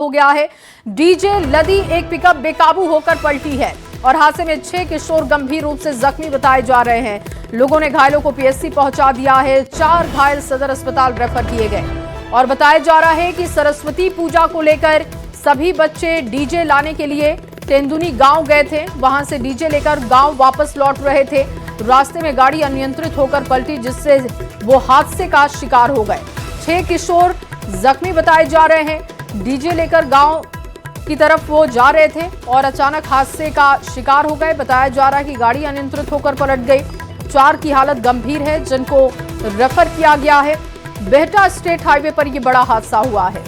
हो गया है। डीजे लदी एक पिकअप बेकाबू होकर पलटी है और हादसे में 6 किशोर गंभीर रूप से जख्मी बताए जा रहे हैं। लोगों ने घायलों को पीएचसी पहुंचा दिया है। 4 घायल सदर अस्पताल रेफर किए गए और बताया जा रहा है कि सरस्वती पूजा को लेकर सभी बच्चे डीजे लाने के लिए तेंदुनी गांव गए थे। वहां से डीजे लेकर गांव वापस लौट रहे थे। रास्ते में गाड़ी अनियंत्रित होकर पलटी, जिससे वो हादसे का शिकार हो गए। 6 किशोर जख्मी बताए जा रहे हैं। डीजे लेकर गांव की तरफ वो जा रहे थे और अचानक हादसे का शिकार हो गए। बताया जा रहा है कि गाड़ी अनियंत्रित होकर पलट गई। 4 की हालत गंभीर है, जिनको रेफर किया गया है। बेहटा स्टेट हाईवे पर यह बड़ा हादसा हुआ है।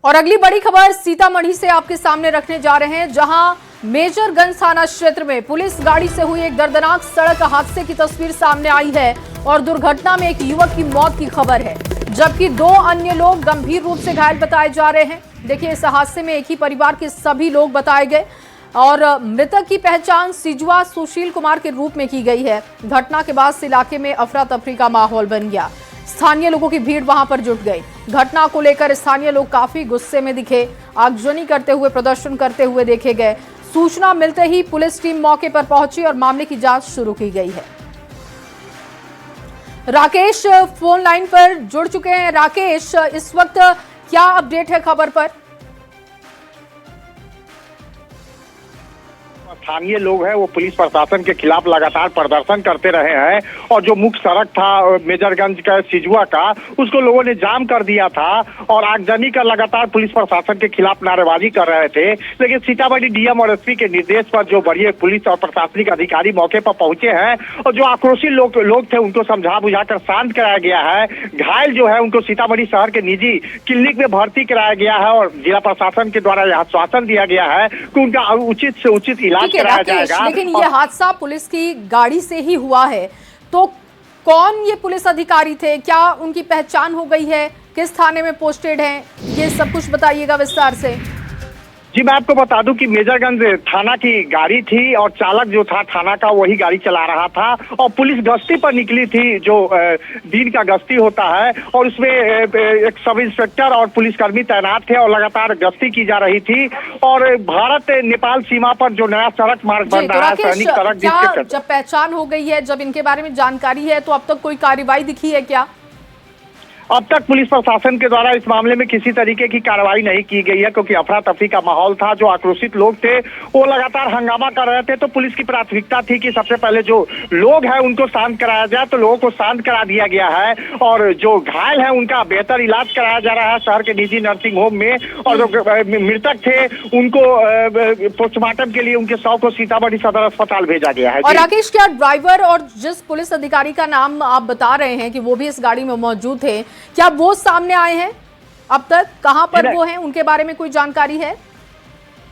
और अगली बड़ी खबर सीतामढ़ी से आपके सामने रखने जा रहे हैं, जहां मेजरगंज थाना क्षेत्र में पुलिस गाड़ी से हुई एक दर्दनाक सड़क हादसे की तस्वीर सामने आई है और दुर्घटना में एक युवक की मौत की खबर है, जबकि 2 अन्य लोग गंभीर रूप से घायल बताए जा रहे हैं। देखिए, इस हादसे में एक ही परिवार के सभी लोग बताए गए और मृतक की पहचान सिजुआ सुशील कुमार के रूप में की गई है। घटना के बाद इलाके में अफरा तफरी का माहौल बन गया। स्थानीय लोगों की भीड़ वहां पर जुट गई। घटना को लेकर स्थानीय लोग काफी गुस्से में दिखे, आगजनी करते हुए, प्रदर्शन करते हुए देखे गए। सूचना मिलते ही पुलिस टीम मौके पर पहुंची और मामले की जांच शुरू की गई है। राकेश फोन लाइन पर जुड़ चुके हैं। राकेश, इस वक्त क्या अपडेट है खबर पर? स्थानीय लोग हैं वो पुलिस प्रशासन के खिलाफ लगातार प्रदर्शन करते रहे हैं और जो मुख्य सड़क था मेजरगंज का सिजुआ का, उसको लोगों ने जाम कर दिया था और आगजनी का लगातार पुलिस प्रशासन के खिलाफ नारेबाजी कर रहे थे। लेकिन सीतामढ़ी डीएम और एसपी के निर्देश पर जो बड़े पुलिस और प्रशासनिक अधिकारी मौके पर पहुंचे हैं और जो आक्रोशित लोग थे उनको समझा बुझाकर शांत कराया गया है। घायल जो है उनको सीतामढ़ी शहर के निजी क्लिनिक में भर्ती कराया गया है और जिला प्रशासन के द्वारा यह आश्वासन दिया गया है कि उनका उचित से उचित इलाज कराया जाएगा। लेकिन ये हादसा पुलिस की गाड़ी से ही हुआ है, तो कौन ये पुलिस अधिकारी थे? क्या उनकी पहचान हो गई है? किस थाने में पोस्टेड हैं? ये सब कुछ बताइएगा विस्तार से। जी, मैं आपको बता दूं कि मेजरगंज थाना की गाड़ी थी और चालक जो था थाना का वही गाड़ी चला रहा था और पुलिस गश्ती पर निकली थी, जो दिन का गश्ती होता है, और उसमें एक सब इंस्पेक्टर और पुलिसकर्मी तैनात थे और लगातार गश्ती की जा रही थी। और भारत नेपाल सीमा पर जो नया सड़क मार्ग बन रहा है, सैनिक सड़क, जिसके जब पहचान हो गई है, जब इनके बारे में जानकारी है, तो अब तक कोई कार्रवाई दिखी है क्या? अब तक पुलिस प्रशासन के द्वारा इस मामले में किसी तरीके की कार्रवाई नहीं की गई है, क्योंकि अफरा तफरी का माहौल था। जो आक्रोशित लोग थे वो लगातार हंगामा कर रहे थे, तो पुलिस की प्राथमिकता थी कि सबसे पहले जो लोग हैं उनको शांत कराया जाए, तो लोगों को शांत करा दिया गया है और जो घायल है उनका बेहतर इलाज कराया जा रहा है शहर के निजी नर्सिंग होम में। और जो मृतक थे उनको पोस्टमार्टम के लिए उनके शव को सीतामढ़ी सदर अस्पताल भेजा गया है। और राकेश, क्या ड्राइवर और जिस पुलिस अधिकारी का नाम आप बता रहे हैं कि वो भी इस गाड़ी में मौजूद थे, क्या वो सामने आए हैं? अब तक कहां पर वो हैं, उनके बारे में कोई जानकारी है?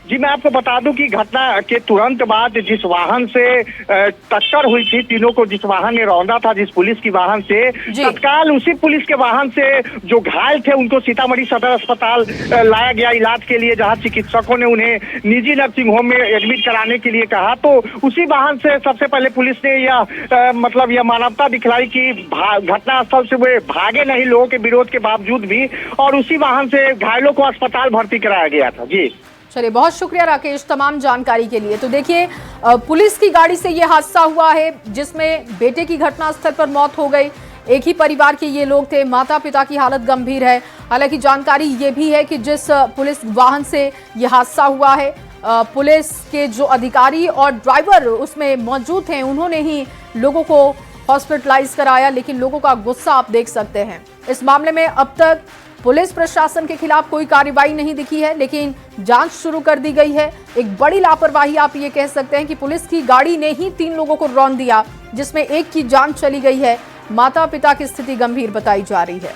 जी, मैं आपको बता दूं कि घटना के तुरंत बाद जिस वाहन से टक्कर हुई थी, तीनों को जिस वाहन ने रौंदा था, जिस पुलिस की वाहन से, तत्काल उसी पुलिस के वाहन से जो घायल थे उनको सीतामढ़ी सदर अस्पताल लाया गया इलाज के लिए, जहां चिकित्सकों ने उन्हें निजी नर्सिंग होम में एडमिट कराने के लिए कहा। तो उसी वाहन से सबसे पहले पुलिस ने यह मानवता दिखलाई कि घटनास्थल से वे भागे नहीं, लोगों के विरोध के बावजूद भी, और उसी वाहन से घायलों को अस्पताल भर्ती कराया गया था। जी चलिए, बहुत शुक्रिया राकेश तमाम जानकारी के लिए। तो देखिए, पुलिस की गाड़ी से ये हादसा हुआ है, जिसमें बेटे की घटनास्थल पर मौत हो गई। एक ही परिवार के ये लोग थे। माता पिता की हालत गंभीर है। हालांकि जानकारी ये भी है कि जिस पुलिस वाहन से ये हादसा हुआ है, पुलिस के जो अधिकारी और ड्राइवर उसमें मौजूद थे, उन्होंने ही लोगों को हॉस्पिटलाइज कराया। लेकिन लोगों का गुस्सा आप देख सकते हैं। इस मामले में अब तक पुलिस प्रशासन के खिलाफ कोई कार्रवाई नहीं दिखी है, लेकिन जांच शुरू कर दी गई है। एक बड़ी लापरवाही आप ये कह सकते हैं कि पुलिस की गाड़ी ने ही 3 लोगों को रौंद दिया, जिसमें एक की जान चली गई है। माता पिता की स्थिति गंभीर बताई जा रही है।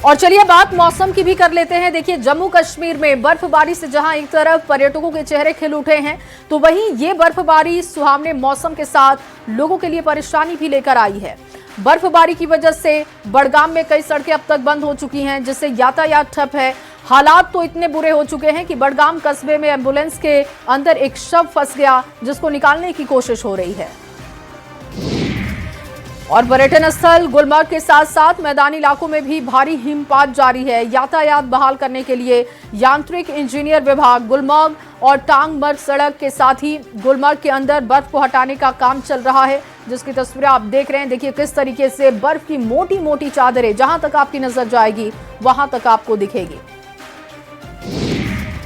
और चलिए, बात मौसम की भी कर लेते हैं। देखिए, जम्मू कश्मीर में बर्फबारी से जहां एक तरफ पर्यटकों के चेहरे खिल उठे हैं, तो वहीं ये बर्फबारी सुहावने मौसम के साथ लोगों के लिए परेशानी भी लेकर आई है। बर्फबारी की वजह से बड़गाम में कई सड़कें अब तक बंद हो चुकी हैं, जिससे यातायात ठप है। हालात तो इतने बुरे हो चुके हैं कि बड़गाम कस्बे में एम्बुलेंस के अंदर एक शव फंस गया, जिसको निकालने की कोशिश हो रही है। और पर्यटन स्थल गुलमर्ग के साथ साथ मैदानी इलाकों में भी भारी हिमपात जारी है। यातायात बहाल करने के लिए यांत्रिक इंजीनियर विभाग गुलमर्ग और टांगमर्ग सड़क के साथ ही गुलमर्ग के अंदर बर्फ को हटाने का काम चल रहा है, जिसकी तस्वीरें आप देख रहे हैं। देखिए किस तरीके से बर्फ की मोटी मोटी चादरें जहां तक आपकी नजर जाएगी वहां तक आपको दिखेगी।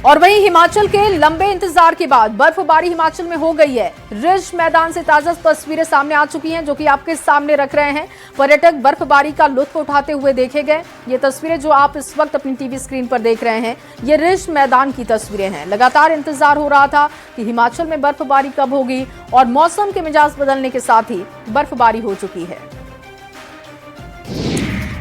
और वहीं हिमाचल के लंबे इंतजार के बाद बर्फबारी हिमाचल में हो गई है। रिज मैदान से ताजा तस्वीरें सामने आ चुकी हैं, जो कि आपके सामने रख रहे हैं। पर्यटक बर्फबारी का लुत्फ उठाते हुए देखे गए। ये तस्वीरें जो आप इस वक्त अपनी टीवी स्क्रीन पर देख रहे हैं, ये रिज मैदान की तस्वीरें हैं। लगातार इंतजार हो रहा था कि हिमाचल में बर्फबारी कब होगी, और मौसम के मिजाज बदलने के साथ ही बर्फबारी हो चुकी है।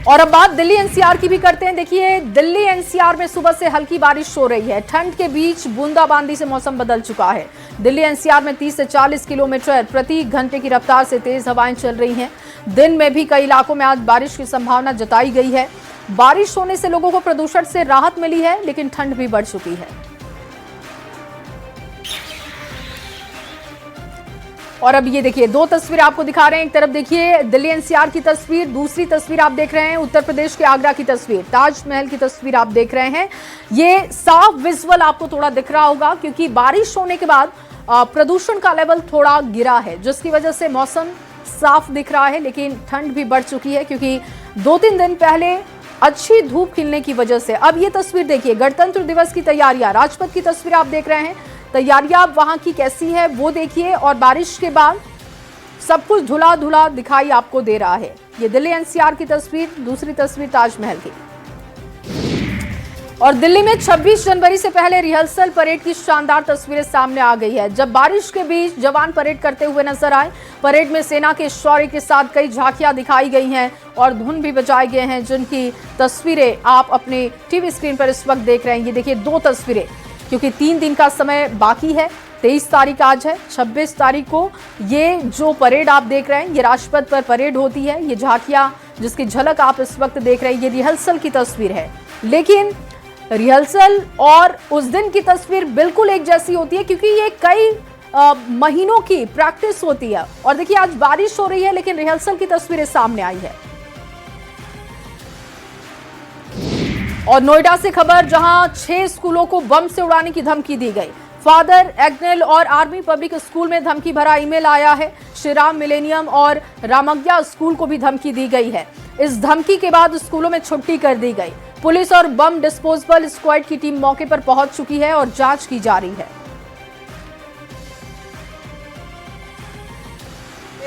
और अब बात दिल्ली एनसीआर की भी करते हैं। देखिए दिल्ली एनसीआर में सुबह से हल्की बारिश हो रही है। ठंड के बीच बूंदाबांदी से मौसम बदल चुका है। दिल्ली एनसीआर में 30 से 40 किलोमीटर प्रति घंटे की रफ्तार से तेज हवाएं चल रही हैं। दिन में भी कई इलाकों में आज बारिश की संभावना जताई गई है। बारिश होने से लोगों को प्रदूषण से राहत मिली है, लेकिन ठंड भी बढ़ चुकी है। और अब ये देखिए दो तस्वीर आपको दिखा रहे हैं। एक तरफ देखिए दिल्ली एनसीआर की तस्वीर, दूसरी तस्वीर आप देख रहे हैं उत्तर प्रदेश के आगरा की तस्वीर, ताजमहल की तस्वीर आप देख रहे हैं। ये साफ विजुअल आपको थोड़ा दिख रहा होगा, क्योंकि बारिश होने के बाद प्रदूषण का लेवल थोड़ा गिरा है, जिसकी वजह से मौसम साफ दिख रहा है, लेकिन ठंड भी बढ़ चुकी है, क्योंकि 2-3 दिन पहले अच्छी धूप खिलने की वजह से। अब ये तस्वीर देखिए गणतंत्र दिवस की तैयारियां, राजपथ की तस्वीर आप देख रहे हैं। तैयारियां वहां की कैसी है वो देखिए, और बारिश के बाद सब कुछ धुला धुला दिखाई आपको दे रहा है। ये दिल्ली एनसीआर की तस्वीर, दूसरी तस्वीर ताजमहल की। और दिल्ली में 26 जनवरी से पहले रिहर्सल परेड की शानदार तस्वीरें सामने आ गई है। जब बारिश के बीच जवान परेड करते हुए नजर आए। परेड में सेना के शौर्य के साथ कई झांकियां दिखाई गई हैं और धुन भी बजाए गए हैं, जिनकी तस्वीरें आप अपने टीवी स्क्रीन पर इस वक्त देख रहे हैं। ये देखिए दो तस्वीरें, क्योंकि 3 दिन का समय बाकी है। 23 तारीख आज है, 26 तारीख को ये जो परेड आप देख रहे हैं, ये राजपथ पर परेड होती है। ये झांकियां जिसकी झलक आप इस वक्त देख रहे हैं, ये रिहर्सल की तस्वीर है। लेकिन रिहर्सल और उस दिन की तस्वीर बिल्कुल एक जैसी होती है, क्योंकि ये कई महीनों की प्रैक्टिस होती है। और देखिए आज बारिश हो रही है, लेकिन रिहर्सल की तस्वीरें सामने आई है। और नोएडा से खबर, जहां 6 स्कूलों को बम से उड़ाने की धमकी दी गई। फादर एग्नेल और आर्मी पब्लिक स्कूल में धमकी भरा ईमेल आया है। श्रीराम मिलेनियम और रामज्ञा स्कूल को भी धमकी दी गई है। इस धमकी के बाद स्कूलों में छुट्टी कर दी गई। पुलिस और बम डिस्पोजल स्क्वाड की टीम मौके पर पहुंच चुकी है और जांच की जा रही है।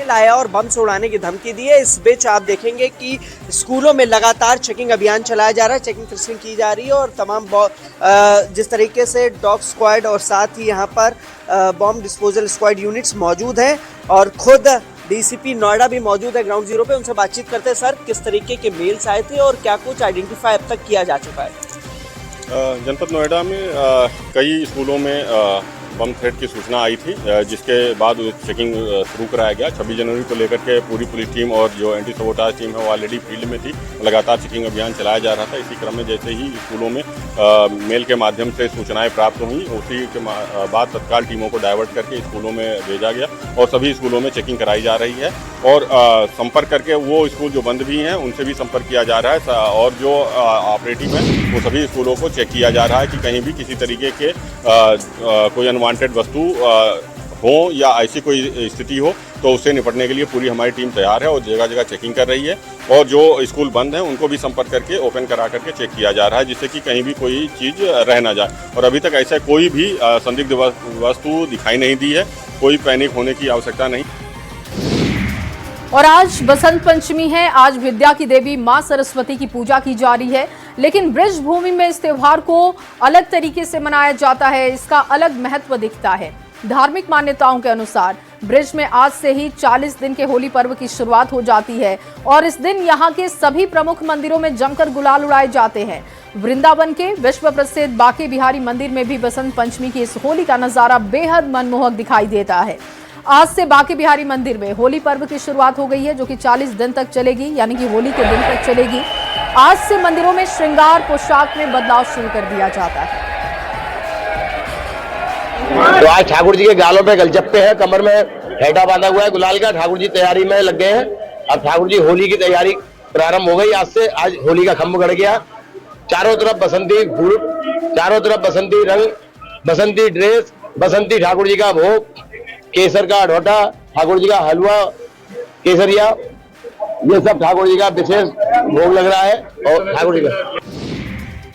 लाया और बम से उड़ाने की धमकी दी है। इस बीच आप देखेंगे कि स्कूलों में लगातार चेकिंग अभियान चलाया जा रहा है, चेकिंग फिशिंग की जा रही है, और तमाम जिस तरीके से डॉग स्क्वाड और साथ ही यहाँ पर बम डिस्पोजल स्क्वाड यूनिट्स मौजूद हैं, और खुद डीसीपी नोएडा भी मौजूद है ग्राउंड जीरो पे। उनसे बातचीत करते हैं। सर, किस तरीके के मेल्स आए थे और क्या कुछ आइडेंटिफाई अब तक किया जा चुका है? जनपद नोएडा में कई स्कूलों में बम थ्रेट की सूचना आई थी, जिसके बाद चेकिंग शुरू कराया गया। 26 जनवरी को लेकर के पूरी पुलिस टीम और जो एंटी सबोटाज टीम है वो ऑलरेडी फील्ड में थी। लगातार चेकिंग अभियान चलाया जा रहा था। इसी क्रम में जैसे ही स्कूलों में मेल के माध्यम से सूचनाएं प्राप्त हुई, उसी के बाद तत्काल टीमों को डाइवर्ट करके स्कूलों में भेजा गया और सभी स्कूलों में चेकिंग कराई जा रही है। और संपर्क करके वो स्कूल जो बंद भी हैं उनसे भी संपर्क किया जा रहा है, और जो ऑपरेटिव हैं वो सभी स्कूलों को चेक किया जा रहा है कि कहीं भी किसी तरीके के कोई अनवांटेड वस्तु हो या ऐसी कोई स्थिति हो तो उससे निपटने के लिए पूरी हमारी टीम तैयार है और जगह जगह चेकिंग कर रही है। और जो स्कूल बंद हैं उनको भी संपर्क करके ओपन करा करके चेक किया जा रहा है, जिससे कि कहीं भी कोई चीज़ रह ना जाए। और अभी तक ऐसा कोई भी संदिग्ध वस्तु दिखाई नहीं दी है। कोई पैनिक होने की आवश्यकता नहीं। और आज बसंत पंचमी है। आज विद्या की देवी मां सरस्वती की पूजा की जा रही है, लेकिन ब्रज भूमि में इस त्योहार को अलग तरीके से मनाया जाता है। इसका अलग महत्व दिखता है। धार्मिक मान्यताओं के अनुसार ब्रज में आज से ही 40 दिन के होली पर्व की शुरुआत हो जाती है, और इस दिन यहाँ के सभी प्रमुख मंदिरों में जमकर गुलाल उड़ाए जाते हैं। वृंदावन के विश्व प्रसिद्ध बांके बिहारी मंदिर में भी बसंत पंचमी की इस होली का नजारा बेहद मनमोहक दिखाई देता है। आज से बांके बिहारी मंदिर में होली पर्व की शुरुआत हो गई है, जो कि 40 दिन तक चलेगी, यानी कि होली के दिन तक चलेगी। आज से मंदिरों में श्रृंगार पोशाक में बदलाव शुरू कर दिया जाता है। तो आज ठाकुर जी के गालों पे गलचप्पे हैं, कमर में हेटा बांधा हुआ है गुलाल का। ठाकुर जी तैयारी में लग गए हैं अब ठाकुर जी होली की तैयारी प्रारंभ हो गई आज से। आज होली का खम्भ गड़ गया, चारों तरफ बसंती फूल, चारों तरफ बसंती रंग, बसंती ड्रेस, बसंती ठाकुर जी का भोग, केसर का ढोटा, ठाकुर जी का हलवा, केसरिया, ये सब ठाकुर जी का विशेष भोग लग रहा है। और ठाकुर जी का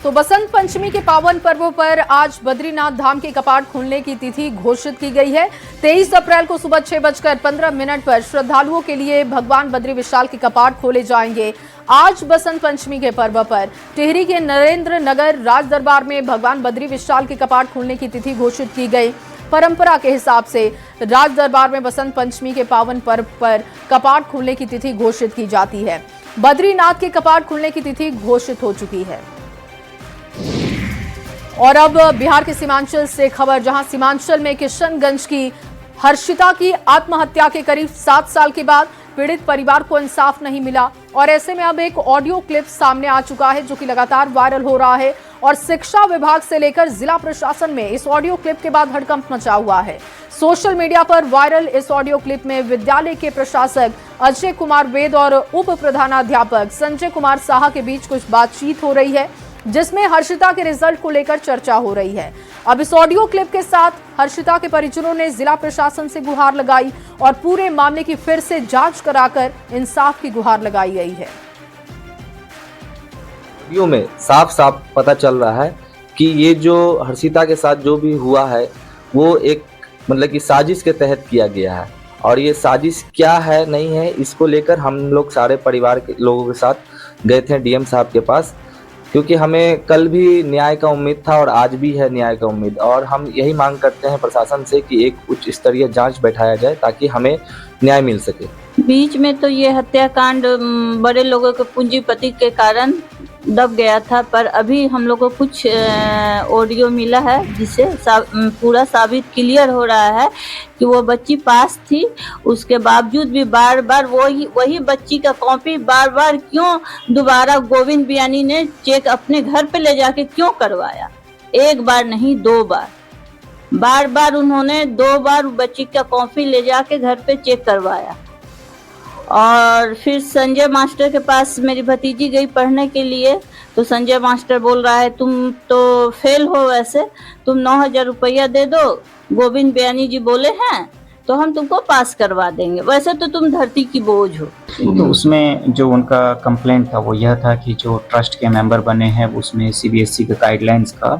तो बसंत पंचमी के पावन पर्व पर आज बद्रीनाथ धाम के कपाट खुलने की तिथि घोषित की गई है। 23 अप्रैल को सुबह 6:15 पर श्रद्धालुओं के लिए भगवान बद्री विशाल के कपाट खोले जाएंगे। आज बसंत पंचमी के पर्व पर टिहरी के नरेंद्र नगर राज दरबार में भगवान बद्री विशाल के कपाट खुलने की तिथि घोषित की गई। परंपरा के हिसाब से राज दरबार में बसंत पंचमी के पावन पर्व पर कपाट खुलने की तिथि घोषित की जाती है। बद्रीनाथ के कपाट खुलने की तिथि घोषित हो चुकी है। और अब बिहार के सीमांचल से खबर, जहां सीमांचल में किशनगंज की हर्षिता की आत्महत्या के करीब 7 साल के बाद पीड़ित परिवार को इंसाफ नहीं मिला और ऐसे में अब एक ऑडियो क्लिप सामने आ चुका है जो कि लगातार वायरल हो रहा है और शिक्षा विभाग से लेकर जिला प्रशासन में इस ऑडियो क्लिप के बाद हड़कंप मचा हुआ है। सोशल मीडिया पर वायरल इस ऑडियो क्लिप में विद्यालय के प्रशासक अजय कुमार वेद और उप प्रधानाध्यापक संजय कुमार साहा के बीच कुछ बातचीत हो रही है जिसमें हर्षिता के रिजल्ट को लेकर चर्चा हो रही है। अब इस ऑडियो क्लिप के साथ हर्षिता के परिजनों ने जिला प्रशासन से गुहार लगाई और पूरे मामले की फिर से जांच कराकर इंसाफ की गुहार लगाई गई है। वीडियो में साफ साफ पता चल रहा है कि ये जो हर्षिता के साथ जो भी हुआ है वो एक मतलब कि साजिश के तहत किया गया है और ये साजिश क्या है नहीं है इसको लेकर हम लोग सारे परिवार के लोगों के साथ गए थे डीएम साहब के पास, क्योंकि हमें कल भी न्याय का उम्मीद था और आज भी है न्याय का उम्मीद और हम यही मांग करते हैं प्रशासन से कि एक उच्च स्तरीय जांच बैठाया जाए ताकि हमें न्याय मिल सके। बीच में तो ये हत्याकांड बड़े लोगों के पूंजीपति के कारण दब गया था, पर अभी हम लोग को कुछ ऑडियो मिला है जिससे पूरा साबित क्लियर हो रहा है कि वो बच्ची पास थी, उसके बावजूद भी बार बार वही बच्ची का कॉपी बार बार क्यों दोबारा गोविंद बियानी ने चेक अपने घर पे ले जाके क्यों करवाया। एक बार नहीं 2 बार, बार बार उन्होंने 2 बार बच्ची का कॉपी ले जाके घर पे चेक करवाया। और फिर संजय मास्टर के पास मेरी भतीजी गई पढ़ने के लिए तो संजय मास्टर बोल रहा है तुम तो फेल हो, वैसे तुम 9,000 रुपया दे दो, गोविंद बियानी जी बोले हैं तो हम तुमको पास करवा देंगे, वैसे तो तुम धरती की बोझ हो। तो उसमें जो उनका कंप्लेंट था वो यह था कि जो ट्रस्ट के मेंबर बने हैं उसमें सीबीएसई के गाइडलाइंस का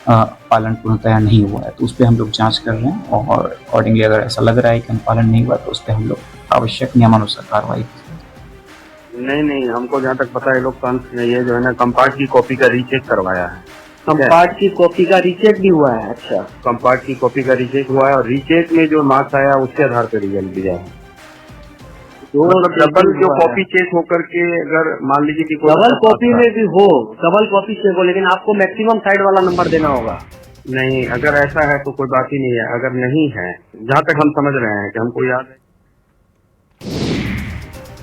पालन पूर्णतया नहीं हुआ है, तो उस पर हम लोग जांच कर रहे हैं और अकॉर्डिंगली अगर ऐसा लग रहा है कि पालन नहीं हुआ तो उस पर हम लोग आवश्यक नियमानुसार कार्रवाई। नहीं, हमको जहाँ तक पता है लोग ये जो है ना कंपार्ट की कॉपी का रीचेक करवाया है। कंपार्ट की कॉपी का रीचेक भी हुआ है? अच्छा, कंपार्ट की कॉपी का रीचेक हुआ है और रीचेक में जो मार्क्स आया उसके आधार पर रिजल्ट दिया है। तो डबल जो कॉपी चेक होकर के अगर मान लीजिए कि डबल कॉपी में भी हो, डबल कॉपी चेक हो, लेकिन आपको मैक्सिमम साइड वाला नंबर देना होगा। नहीं, अगर ऐसा है तो कोई बात ही नहीं है। अगर नहीं है, जहाँ तक हम समझ रहे हैं कि हमको याद है।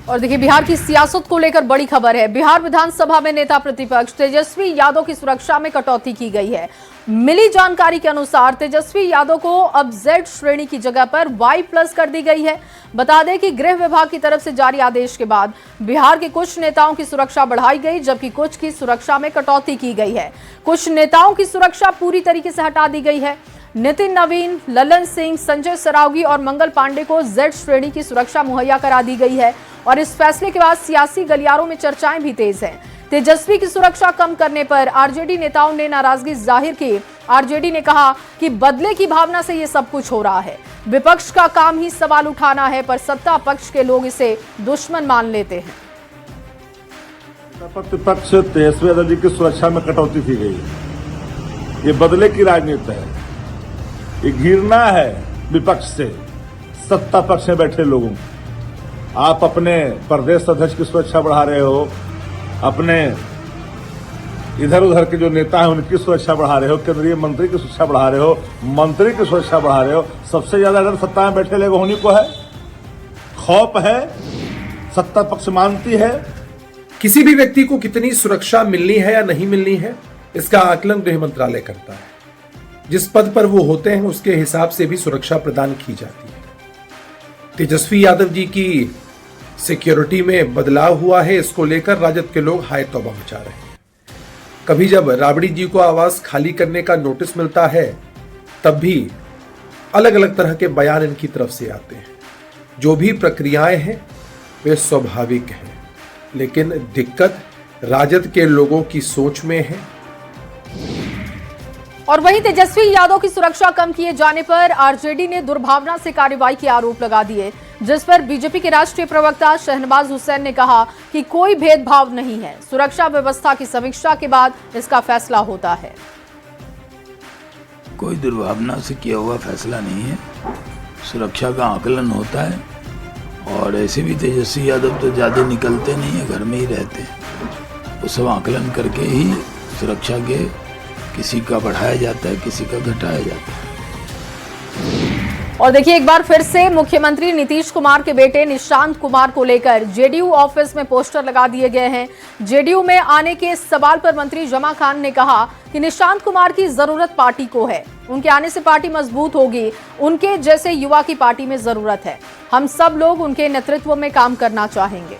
और देखिए बिहार की सियासत को लेकर बड़ी खबर है। बिहार विधानसभा में नेता प्रतिपक्ष तेजस्वी यादव की सुरक्षा में कटौती की गई है। मिली जानकारी के अनुसार तेजस्वी यादव को अब Z श्रेणी की जगह पर Y+ कर दी गई है। बता दें कि गृह विभाग की तरफ से जारी आदेश के बाद बिहार के कुछ नेताओं की सुरक्षा बढ़ाई गई जबकि कुछ की सुरक्षा में कटौती की गई है। कुछ नेताओं की सुरक्षा पूरी तरीके से हटा दी गई है। नितिन नवीन, ललन सिंह, संजय सरावगी और मंगल पांडे को Z श्रेणी की सुरक्षा मुहैया करा दी गई है और इस फैसले के बाद सियासी गलियारों में चर्चाएं भी तेज हैं। तेजस्वी की सुरक्षा कम करने पर आरजेडी नेताओं ने नाराजगी जाहिर की। आरजेडी ने कहा कि बदले की भावना से ये सब कुछ हो रहा है। विपक्ष का काम ही सवाल उठाना है, पर सत्ता पक्ष के लोग इसे दुश्मन मान लेते हैं। प्रतिपक्ष तेजस्वी यादव जी की सुरक्षा में कटौती की गई। ये बदले की राजनीति है, ये घिरना है विपक्ष से सत्ता पक्ष में बैठे लोगों को। आप अपने प्रदेश अध्यक्ष की सुरक्षा बढ़ा रहे हो, अपने इधर उधर के जो नेता हैं उनकी सुरक्षा बढ़ा रहे हो, केंद्रीय मंत्री की सुरक्षा बढ़ा रहे हो, मंत्री की सुरक्षा बढ़ा रहे हो। सबसे ज्यादा डर सत्ता में बैठे लोग होने को है, खौफ है, सत्ता पक्ष मानती है। किसी भी व्यक्ति को कितनी सुरक्षा मिलनी है या नहीं मिलनी है इसका आकलन गृह मंत्रालय करता है। जिस पद पर वो होते हैं उसके हिसाब से भी सुरक्षा प्रदान की जाती है। तेजस्वी यादव जी की सिक्योरिटी में बदलाव हुआ है, इसको लेकर राजद के लोग हाय तौबा मचा रहे हैं। कभी जब राबड़ी जी को आवास खाली करने का नोटिस मिलता है तब भी अलग अलग तरह के बयान इनकी तरफ से आते हैं। जो भी प्रक्रियाएं हैं वे स्वाभाविक हैं, लेकिन दिक्कत राजद के लोगों की सोच में है। और वहीं तेजस्वी यादव की सुरक्षा कम किए जाने पर आरजेडी ने दुर्भावना से कार्रवाई के आरोप लगा दिए, जिस पर बीजेपी के राष्ट्रीय प्रवक्ता शहनवाज हुसैन ने कहा कि कोई भेदभाव नहीं है, सुरक्षा व्यवस्था की समीक्षा के बाद इसका फैसला होता है। कोई दुर्भावना से किया हुआ फैसला नहीं है, सुरक्षा का आकलन होता है। और ऐसे भी तेजस्वी यादव तो ज़्यादा निकलते नहीं है, घर में ही रहते हैं। वो सब आकलन करके ही सुरक्षा के किसी का बढ़ाया जाता है, किसी का घटाया जाता है। और देखिए, एक बार फिर से मुख्यमंत्री नीतीश कुमार के बेटे निशांत कुमार को लेकर जेडीयू ऑफिस में पोस्टर लगा दिए गए हैं। जेडीयू में आने के सवाल पर मंत्री जमा खान ने कहा कि निशांत कुमार की जरूरत पार्टी को है, उनके आने से पार्टी मजबूत होगी, उनके जैसे युवा की पार्टी में जरूरत है, हम सब लोग उनके नेतृत्व में काम करना चाहेंगे।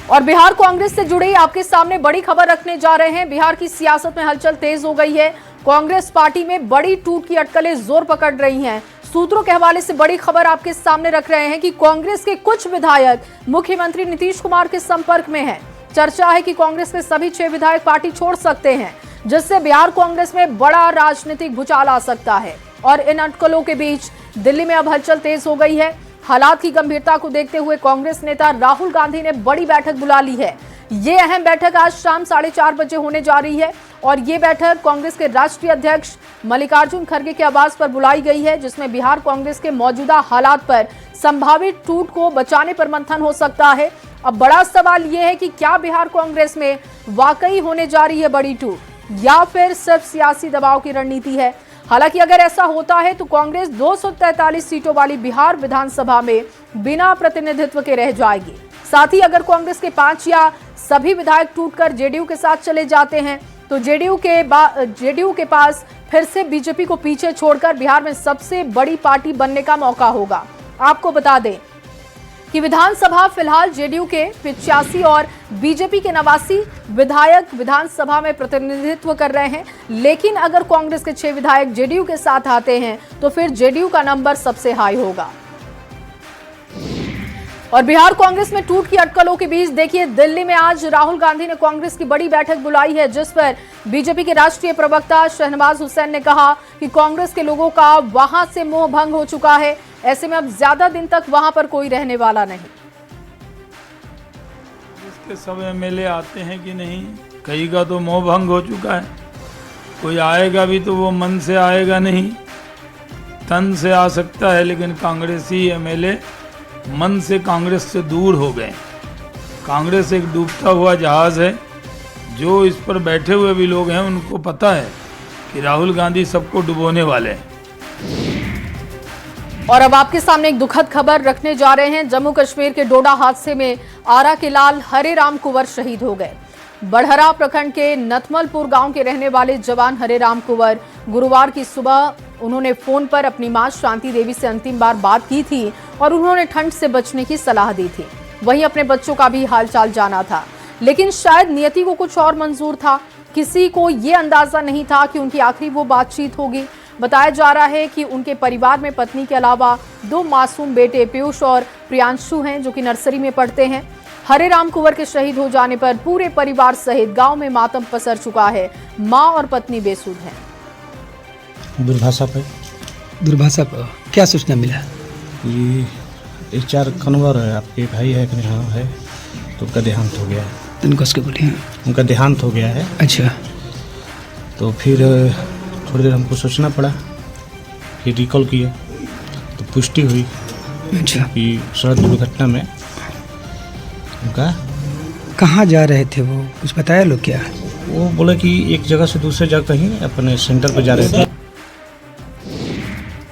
और बिहार कांग्रेस से जुड़ी आपके सामने बड़ी खबर रखने जा रहे हैं। बिहार की सियासत में हलचल तेज हो गई है। कांग्रेस पार्टी में बड़ी टूट की अटकलें जोर पकड़ रही हैं। सूत्रों के हवाले से बड़ी खबर आपके सामने रख रहे हैं कि कांग्रेस के कुछ विधायक मुख्यमंत्री नीतीश कुमार के संपर्क में हैं। चर्चा है कि कांग्रेस के सभी 6 विधायक पार्टी छोड़ सकते हैं, जिससे बिहार कांग्रेस में बड़ा राजनीतिक भूचाल आ सकता है। और इन अटकलों के बीच दिल्ली में अब हलचल तेज हो गई है। हालात की गंभीरता को देखते हुए कांग्रेस नेता राहुल गांधी ने बड़ी बैठक बुला ली है। ये अहम बैठक आज शाम 4:30 बजे होने जा रही है और ये बैठक कांग्रेस के राष्ट्रीय अध्यक्ष मल्लिकार्जुन खड़गे के आवास पर बुलाई गई है, जिसमें बिहार कांग्रेस के मौजूदा हालात पर संभावित टूट को बचाने पर मंथन हो सकता है। अब बड़ा सवाल ये है कि क्या बिहार कांग्रेस में वाकई होने जा रही है बड़ी टूट या फिर सिर्फ सियासी दबाव की रणनीति है। हालांकि अगर ऐसा होता है तो कांग्रेस 243 सीटों वाली बिहार विधानसभा में बिना प्रतिनिधित्व के रह जाएगी। साथ ही अगर कांग्रेस के 5 या सभी विधायक टूटकर जेडीयू के साथ चले जाते हैं तो जेडीयू के पास फिर से बीजेपी को पीछे छोड़कर बिहार में सबसे बड़ी पार्टी बनने का मौका होगा। आपको बता दें कि विधानसभा फिलहाल जेडीयू के 85 और बीजेपी के 89 विधायक विधानसभा में प्रतिनिधित्व कर रहे हैं, लेकिन अगर कांग्रेस के 6 विधायक जेडीयू के साथ आते हैं तो फिर जेडीयू का नंबर सबसे हाई होगा। और बिहार कांग्रेस में टूट की अटकलों के बीच देखिए, दिल्ली में आज राहुल गांधी ने कांग्रेस की बड़ी बैठक बुलाई है, जिस पर बीजेपी के राष्ट्रीय प्रवक्ता शहनवाज हुसैन ने कहा कि कांग्रेस के लोगों का वहां से मोह भंग हो चुका है, ऐसे में अब ज्यादा दिन तक वहां पर कोई रहने वाला नहीं। इसके सब एमएलए आते हैं कि नहीं, कई का तो मोह भंग हो चुका है। कोई आएगा भी तो वो मन से आएगा नहीं, तन से आ सकता है, लेकिन कांग्रेसी एमएलए मन से कांग्रेस से दूर हो गए। कांग्रेस एक डूबता हुआ जहाज है। जो इस पर बैठे हुए भी लोग हैं उनको पता है कि राहुल गांधी सबको डुबोने वाले हैं। और अब आपके सामने एक दुखद खबर रखने जा रहे हैं। जम्मू कश्मीर के डोडा हादसे में आरा के लाल हरेराम कुंवर शहीद हो गए। बड़हरा प्रखंड के नथमलपुर गांव के रहने वाले जवान हरेराम कुंवर गुरुवार की सुबह उन्होंने फोन पर अपनी मां शांति देवी से अंतिम बार बात की थी और उन्होंने ठंड से बचने की सलाह दी थी। वहीं अपने बच्चों का भी हालचाल जाना था, लेकिन शायद नियति को कुछ और मंजूर था। किसी को ये अंदाजा नहीं था कि उनकी आखिरी वो बातचीत होगी। बताया जा रहा है कि उनके परिवार में पत्नी के अलावा 2 मासूम बेटे पीयूष और प्रियांशु हैं, जो कि नर्सरी में पढ़ते हैं। हरेराम कुंवर के शहीद हो जाने पर पूरे परिवार सहित गांव में मातम पसर चुका है। मां और पत्नी बेसुध हैं। दुर्भाषा पर क्या सूचना मिला? ये 4 कन्वर है, आपके भाई है है तो उनका देहांत हो गया है। उनको उसके बोलिए उनका देहांत हो गया है। अच्छा, तो फिर थोड़ी देर हमको सोचना पड़ा, फिर रिकॉल किया तो पुष्टि हुई अच्छा कि सड़क दुर्घटना में उनका। कहाँ जा रहे थे वो, कुछ बताया लोग क्या? वो बोले कि एक जगह से दूसरे जगह कहीं अपने सेंटर पर जा रहे थे।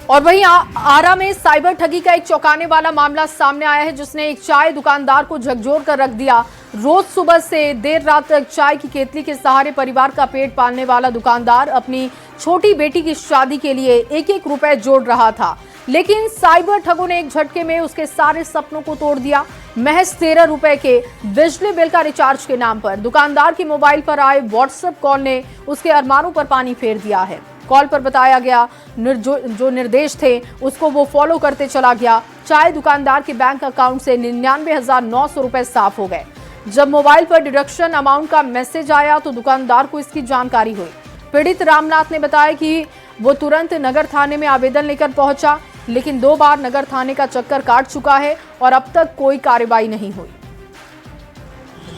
और वहीं आरा में साइबर ठगी का एक चौंकाने वाला मामला सामने आया है, जिसने एक चाय दुकानदार को झकझोर कर रख दिया। रोज सुबह से देर रात तक चाय की केतली के सहारे परिवार का पेट पालने वाला दुकानदार अपनी छोटी बेटी की शादी के लिए 1-1 रुपए जोड़ रहा था। लेकिन साइबर ठगों ने एक झटके में उसके सारे सपनों को तोड़ दिया। महज 13 रुपए के बिजली बिल का रिचार्ज के नाम पर दुकानदार की मोबाइल पर आए व्हाट्सएप कॉल ने उसके अरमानों पर पानी फेर दिया है। कॉल पर बताया गया जो निर्देश थे उसको वो फॉलो करते चला गया। चाय दुकानदार के बैंक अकाउंट से 99,900 रुपए साफ हो गए। जब मोबाइल पर डिडक्शन अमाउंट का मैसेज आया तो दुकानदार को इसकी जानकारी हुई। पीड़ित रामनाथ ने बताया कि वो तुरंत नगर थाने में आवेदन लेकर पहुंचा, लेकिन 2 बार नगर थाने का चक्कर काट चुका है और अब तक कोई कार्रवाई नहीं हुई।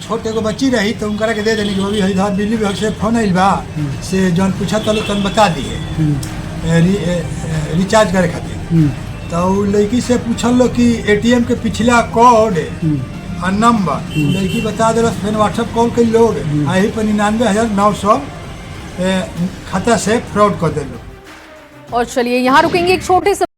छोटे को बच्ची रही तो उनकरा के दे देने की अभी इधर बिजली विभाग से फोन आइल बा से जौन पूछा तलो तन बता दिए रिचार्ज करे खातिर। तो लड़की से पूछल लो कि एटीएम के पिछला कोड और नंबर लड़की बता दे फिर व्हाट्सएप कॉल कर लोग यही पर 99,900 खाता से फ्रॉड कर दे लो। और चलिए यहाँ रुकेंगे एक छोटे से